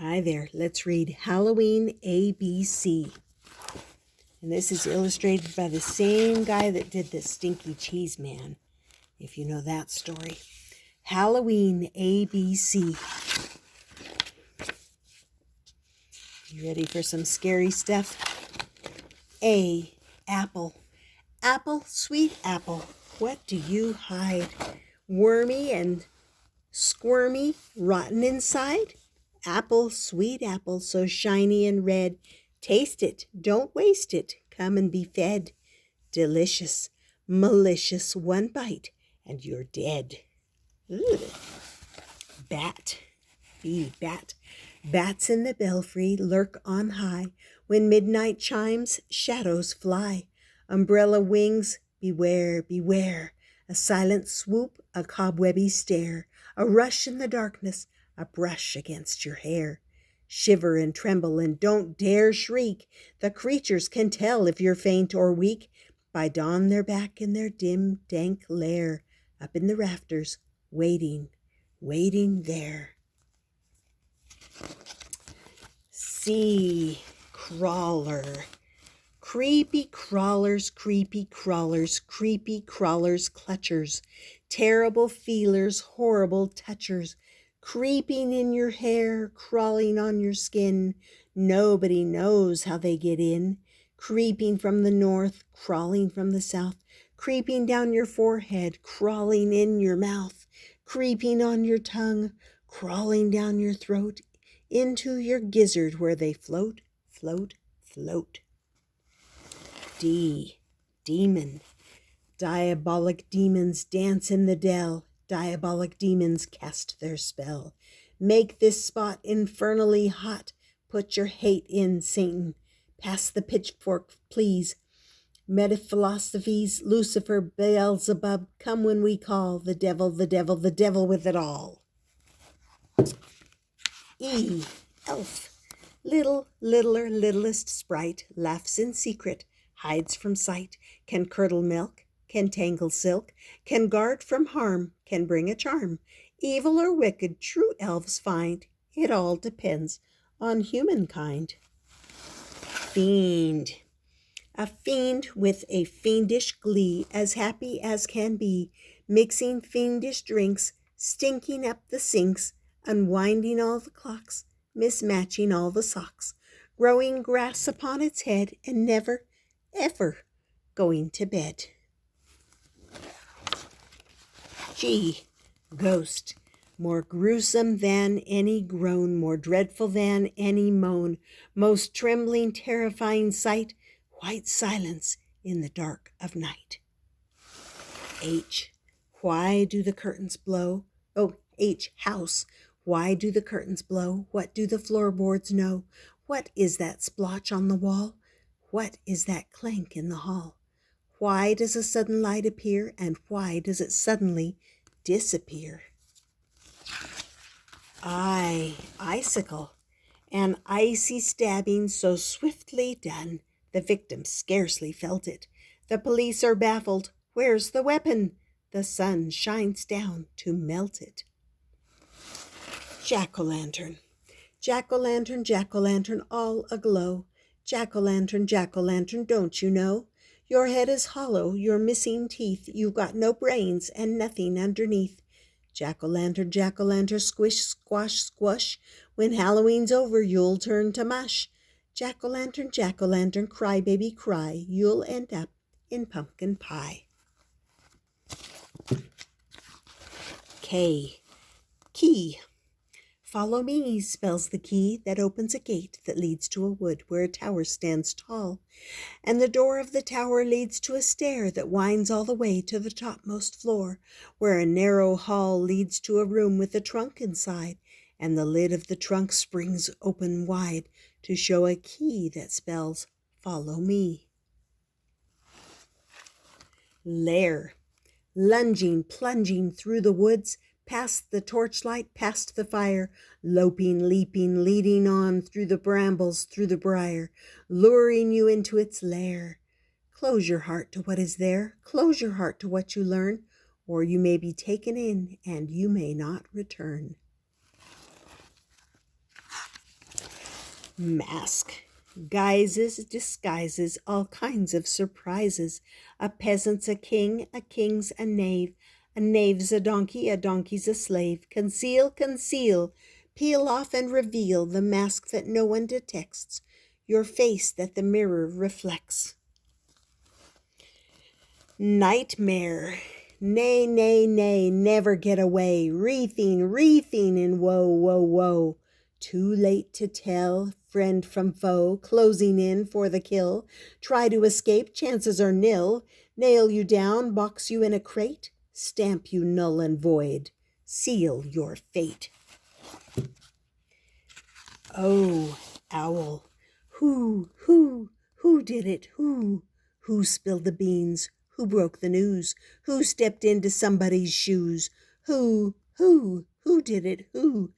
Hi there. Let's read Halloween ABC. And this is illustrated by the same guy that did the Stinky Cheese Man, if you know that story. Halloween ABC. You ready for some scary stuff? A. Apple. Apple, sweet apple, what do you hide? Wormy and squirmy, rotten inside? Apple, sweet apple, so shiny and red. Taste it, don't waste it, come and be fed. Delicious, malicious, one bite, and you're dead. Ugh. Bat, bat. Bats in the belfry lurk on high. When midnight chimes, shadows fly. Umbrella wings, beware, beware. A silent swoop, a cobwebby stare. A rush in the darkness, a brush against your hair. Shiver and tremble and don't dare shriek. The creatures can tell if you're faint or weak. By dawn they're back in their dim, dank lair. Up in the rafters, waiting, waiting there. C. Crawler. Creepy crawlers, creepy crawlers, creepy crawlers, clutchers, terrible feelers, horrible touchers, creeping in your hair, crawling on your skin. Nobody knows how they get in. Creeping from the north, crawling from the south, creeping down your forehead, crawling in your mouth, creeping on your tongue, crawling down your throat, into your gizzard where they float, float, float. D. Demon. Diabolic demons dance in the dell. Diabolic demons cast their spell. Make this spot infernally hot. Put your hate in, Satan. Pass the pitchfork, please. Metaphilosophies, Lucifer, Beelzebub, come when we call. The devil, the devil, the devil with it all. E. Elf. Little, littler, littlest sprite, laughs in secret, hides from sight, can curdle milk, can tangle silk, can guard from harm, can bring a charm. Evil or wicked, true elves find, it all depends on humankind. Fiend. A fiend with a fiendish glee, as happy as can be, mixing fiendish drinks, stinking up the sinks, unwinding all the clocks, mismatching all the socks, growing grass upon its head, and never, ever going to bed. G. Ghost. More gruesome than any groan, more dreadful than any moan, most trembling, terrifying sight, white silence in the dark of night. H. Why do the curtains blow? Oh, H. House. Why do the curtains blow? What do the floorboards know? What is that splotch on the wall? What is that clank in the hall? Why does a sudden light appear, and why does it suddenly disappear? I. Icicle. An icy stabbing so swiftly done, the victim scarcely felt it. The police are baffled. Where's the weapon? The sun shines down to melt it. Jack-o'-lantern. Jack-o'-lantern, jack-o'-lantern, all aglow. Jack-o'-lantern, don't you know? Your head is hollow, you're missing teeth, you've got no brains and nothing underneath. Jack-o'-lantern, squish, squash, squash. When Halloween's over, you'll turn to mush. Jack-o'-lantern, cry, baby, cry. You'll end up in pumpkin pie. K. Key. Follow me spells the key that opens a gate that leads to a wood where a tower stands tall, and the door of the tower leads to a stair that winds all the way to the topmost floor, where a narrow hall leads to a room with a trunk inside, and the lid of the trunk springs open wide to show a key that spells follow me. Lair. Lunging, plunging through the woods, past the torchlight, past the fire, loping, leaping, leading on through the brambles, through the briar, luring you into its lair. Close your heart to what is there, close your heart to what you learn, or you may be taken in and you may not return. Mask. Guises, disguises, all kinds of surprises. A peasant's a king, a king's a knave's a donkey's a slave. Conceal, conceal, peel off and reveal the mask that no one detects, your face that the mirror reflects. Nightmare. Nay, nay, nay, never get away, wreathing, wreathing in woe, woe, woe. Too late to tell, friend from foe, closing in for the kill. Try to escape, chances are nil. Nail you down, box you in a crate, stamp you null and void, seal your fate. Oh, owl, who did it, who? Who spilled the beans? Who broke the news? Who stepped into somebody's shoes? Who did it, who?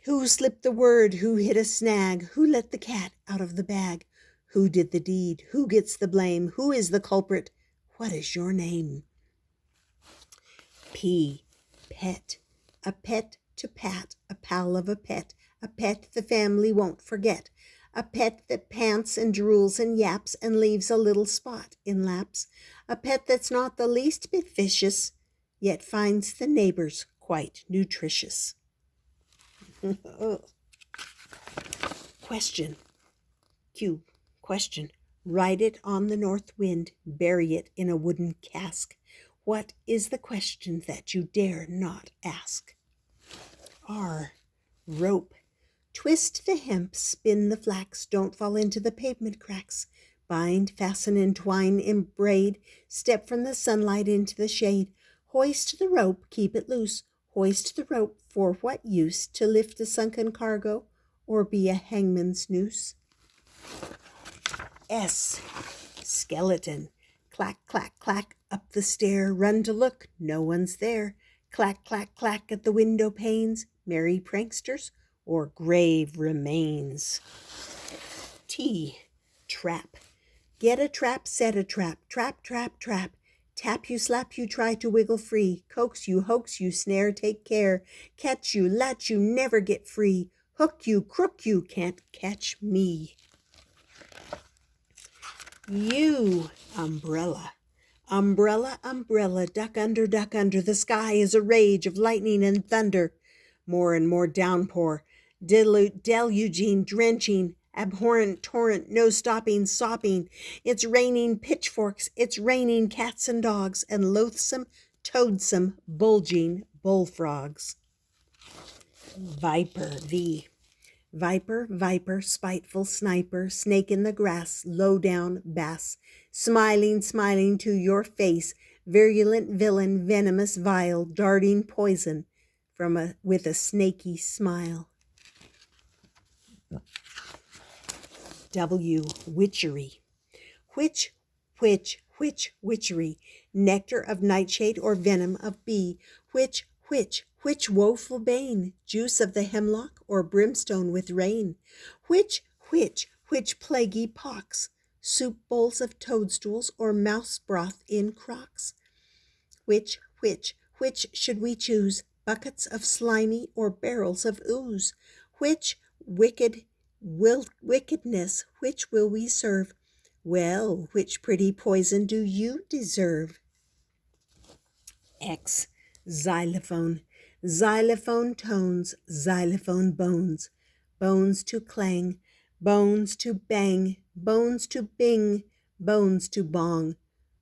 Who slipped the word? Who hit a snag? Who let the cat out of the bag? Who did the deed? Who gets the blame? Who is the culprit? What is your name? P, pet. A pet to pat, a pal of a pet the family won't forget. A pet that pants and drools and yaps and leaves a little spot in laps. A pet that's not the least bit vicious, yet finds the neighbors quite nutritious. Question. Q. Question. Write it on the north wind, bury it in a wooden cask. What is the question that you dare not ask? R. Rope. Twist the hemp, spin the flax, don't fall into the pavement cracks. Bind, fasten, entwine, embraid, step from the sunlight into the shade. Hoist the rope, keep it loose. Hoist the rope, for what use? To lift a sunken cargo, or be a hangman's noose? S. Skeleton. Clack, clack, clack, up the stair, run to look, no one's there. Clack, clack, clack at the window panes, merry pranksters, or grave remains. T. Trap. Get a trap, set a trap, trap, trap, trap. Tap you, slap you, try to wiggle free. Coax you, hoax you, snare, take care. Catch you, latch you, never get free. Hook you, crook you, can't catch me. U. Umbrella. Umbrella, umbrella, duck under, the sky is a rage of lightning and thunder. More and more downpour, deluging, drenching, abhorrent torrent, no stopping, sopping. It's raining pitchforks, it's raining cats and dogs, and loathsome, toadsome, bulging bullfrogs. Viper, V. Viper, viper, spiteful sniper, snake in the grass, low down bass, smiling, smiling to your face, virulent villain, venomous vile, darting poison with a snaky smile. W, witchery. Witchery, nectar of nightshade or venom of bee. Which woeful bane, juice of the hemlock or brimstone with rain? Which plaguey pox, soup bowls of toadstools or mouse broth in crocks? Which should we choose, buckets of slimy or barrels of ooze? Which wickedness, which will we serve? Well, which pretty poison do you deserve? X, xylophone. Xylophone tones, xylophone bones. Bones to clang, bones to bang, bones to bing, bones to bong.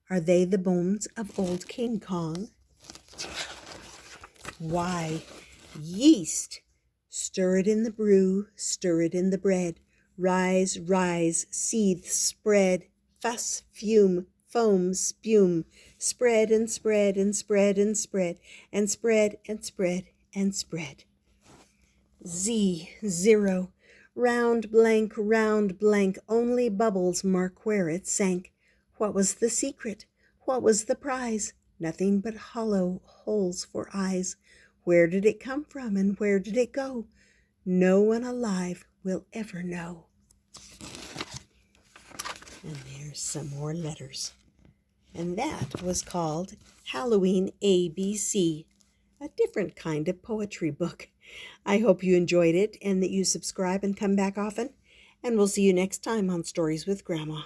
Are they the bones of old King Kong? Y, yeast. Stir it in the brew, stir it in the bread. Rise, rise, seethe, spread, fuss, fume, foam, spume. Spread and spread and spread and spread and spread and spread and spread. Z, zero. Round blank, only bubbles mark where it sank. What was the secret? What was the prize? Nothing but hollow holes for eyes. Where did it come from and where did it go? No one alive will ever know. And there's some more letters. And that was called Halloween ABC, a different kind of poetry book. I hope you enjoyed it and that you subscribe and come back often. And we'll see you next time on Stories with Grandma.